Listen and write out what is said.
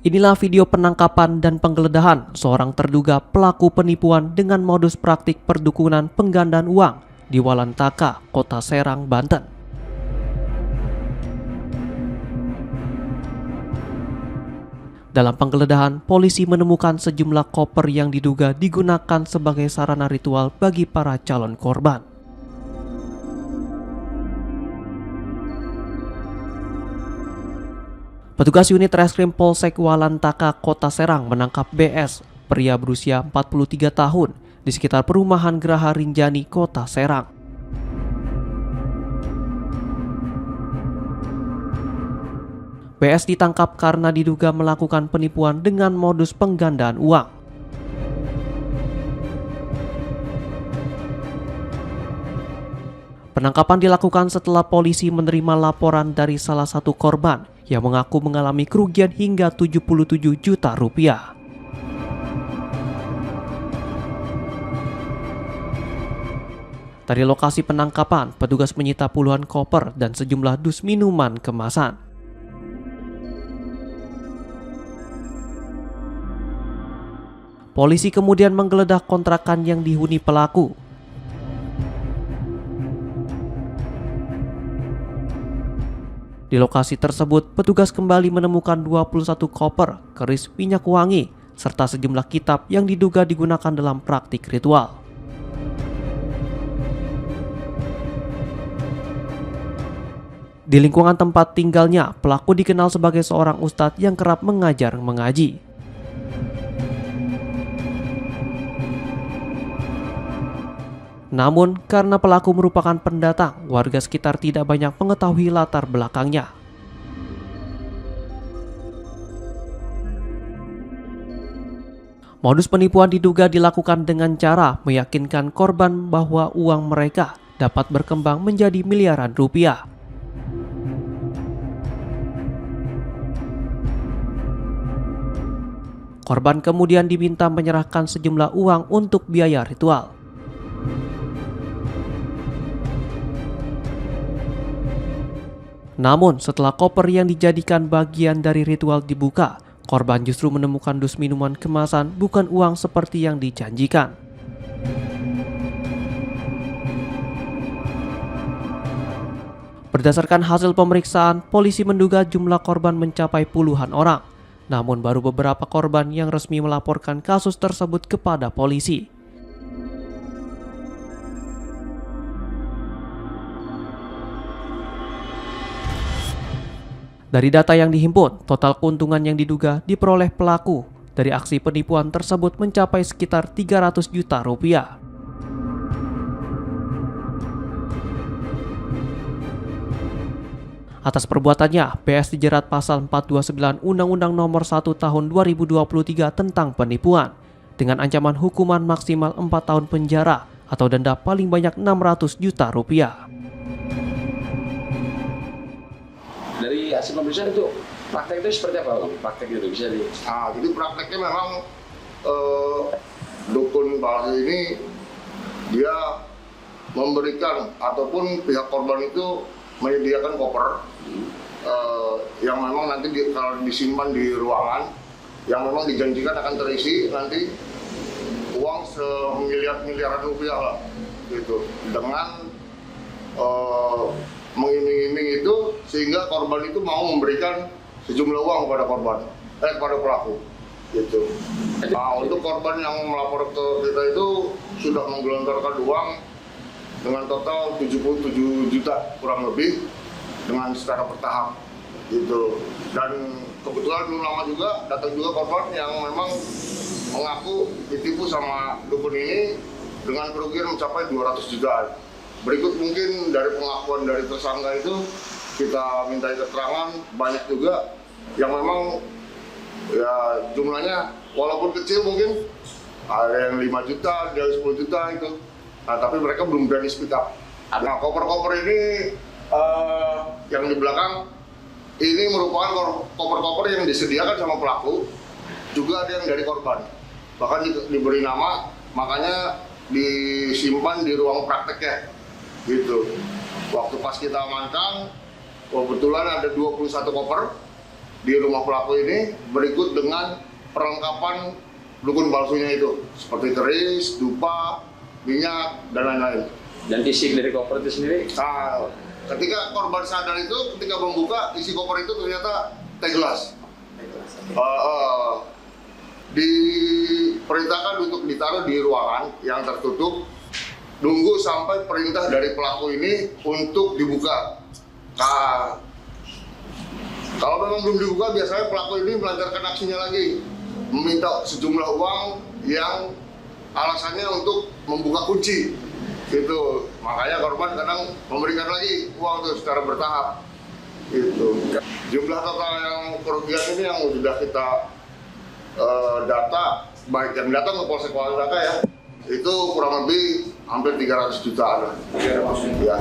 Inilah video penangkapan dan penggeledahan seorang terduga pelaku penipuan dengan modus praktik perdukunan penggandaan uang di Walantaka, Kota Serang, Banten. Dalam penggeledahan, polisi menemukan sejumlah koper yang diduga digunakan sebagai sarana ritual bagi para calon korban. Petugas unit reskrim Polsek Walantaka, Kota Serang menangkap BS, pria berusia 43 tahun, di sekitar perumahan Geraha Rinjani, Kota Serang. BS ditangkap karena diduga melakukan penipuan dengan modus penggandaan uang. Penangkapan dilakukan setelah polisi menerima laporan dari salah satu korban yang mengaku mengalami kerugian hingga 77 juta rupiah. Dari lokasi penangkapan, petugas menyita puluhan koper dan sejumlah dus minuman kemasan. Polisi kemudian menggeledah kontrakan yang dihuni pelaku. Di lokasi tersebut, petugas kembali menemukan 21 koper keris minyak wangi serta sejumlah kitab yang diduga digunakan dalam praktik ritual. Di lingkungan tempat tinggalnya, pelaku dikenal sebagai seorang ustadz yang kerap mengajar mengaji. Namun, karena pelaku merupakan pendatang, warga sekitar tidak banyak mengetahui latar belakangnya. Modus penipuan diduga dilakukan dengan cara meyakinkan korban bahwa uang mereka dapat berkembang menjadi miliaran rupiah. Korban kemudian diminta menyerahkan sejumlah uang untuk biaya ritual. Namun, setelah koper yang dijadikan bagian dari ritual dibuka, korban justru menemukan dus minuman kemasan bukan uang seperti yang dijanjikan. Berdasarkan hasil pemeriksaan, polisi menduga jumlah korban mencapai puluhan orang. Namun, baru beberapa korban yang resmi melaporkan kasus tersebut kepada polisi. Dari data yang dihimpun, total keuntungan yang diduga diperoleh pelaku dari aksi penipuan tersebut mencapai sekitar 300 juta rupiah. Atas perbuatannya, BS dijerat pasal 429 Undang-Undang Nomor 1 Tahun 2023 tentang penipuan dengan ancaman hukuman maksimal 4 tahun penjara atau denda paling banyak 600 juta rupiah. Dari hasil pemeriksaan itu praktek itu seperti apa, Bang? Praktek itu bisa di... Jadi prakteknya memang dukun palsu ini dia memberikan ataupun pihak korban itu menyediakan koper yang memang nanti kalau disimpan di ruangan yang memang dijanjikan akan terisi nanti uang semiliar-miliaran rupiah lah gitu, dengan mengiming-iming itu sehingga korban itu mau memberikan sejumlah uang kepada pelaku gitu. Untuk korban yang melapor ke kita itu sudah menggelontorkan uang dengan total 77 juta kurang lebih dengan secara bertahap gitu. Dan kebetulan belum lama juga datang juga korban yang memang mengaku ditipu sama dukun ini dengan kerugian mencapai 200 juta. Berikut mungkin dari pengakuan dari tersangka itu kita minta keterangan, banyak juga yang memang ya jumlahnya walaupun kecil mungkin ada yang 5 juta, ada yang 10 juta itu. Nah, tapi mereka belum berani speak up. Nah, koper-koper ini yang di belakang ini merupakan koper-koper yang disediakan sama pelaku, juga ada yang dari korban. Bahkan diberi nama, makanya disimpan di ruang prakteknya. Gitu. Waktu pas kita amankan, kebetulan ada 21 koper di rumah pelaku ini berikut dengan perlengkapan dukun palsunya itu, seperti keris, dupa, minyak, dan lain-lain. Dan isi dari koper itu sendiri? Nah, ketika korban sadar itu, ketika membuka isi koper itu ternyata teh gelas. Diperintahkan untuk ditaruh di ruangan yang tertutup, nunggu sampai perintah dari pelaku ini untuk dibuka. Nah, kalau memang belum dibuka, biasanya pelaku ini melancarkan aksinya lagi, meminta sejumlah uang yang alasannya untuk membuka kunci. Gitu. Makanya korban kadang memberikan lagi uang itu secara bertahap. Gitu. Jumlah total yang kerugian ini yang sudah kita data, baik yang datang ke Polsek Waledaka ya, itu kurang lebih hampir 300 jutaan. Ya.